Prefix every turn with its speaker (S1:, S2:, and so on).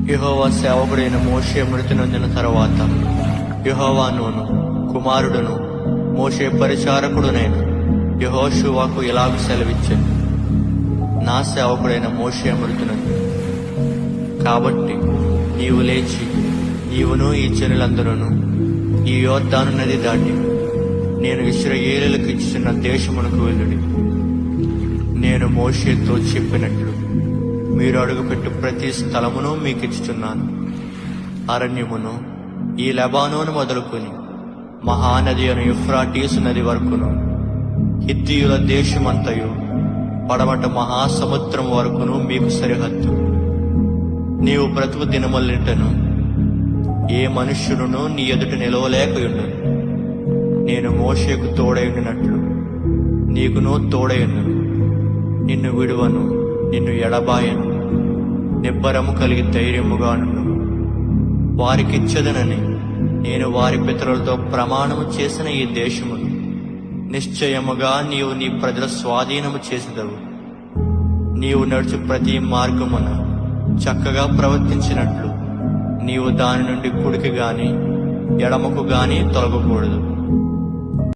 S1: యెహోవా సేవకుడైన మోషే మృతి నొందిన తరువాత యెహోవా నూను కుమారుడును మోషే పరిచారకుడునైన యెహోషువకు ఇలాగ సెలవిచ్చాను. నా సేవకుడైన మోషే మృతి నొంది కాబట్టి నీవు లేచి నీవును ఈ జనులందరూను ఈ యొర్దాను నది దాటి నేను ఇశ్రాయేలీయులకు ఇచ్చిన దేశమునకు వెళ్ళుడి. నేను మోషేతో చెప్పినట్లు మీరు అడుగుపెట్టు ప్రతి స్థలమును మీకిచ్చుచున్నాను. అరణ్యమును ఈ లెబానోను మొదలుకొని మహానది అను యూఫ్రాటీసు నది వరకును, హిత్తీయుల దేశమంతయు పడమట మహాసముద్రం వరకును మీకు సరిహద్దు. నీవు బ్రతుకు దినములన్నిటను ఏ మనుష్యుడును నీ ఎదుట నిలవలేకయుండు. నేను మోషేకు తోడైనట్లు నీకును తోడైను. నిన్ను విడువను, నిన్ను ఎడబాయను. నిబ్బరము కలిగి ధైర్యముగా నుండు. వారికిచ్చదనని నేను వారి పితరులతో ప్రమాణము చేసిన ఈ దేశమును నిశ్చయముగా నీవు నీ ప్రజల స్వాధీనము చేసేదవు. నీవు నడుచు ప్రతి మార్గమున చక్కగా ప్రవర్తించినట్లు నీవు దాని నుండి కుడికి గాని ఎడమకు గాని తొలగకూడదు.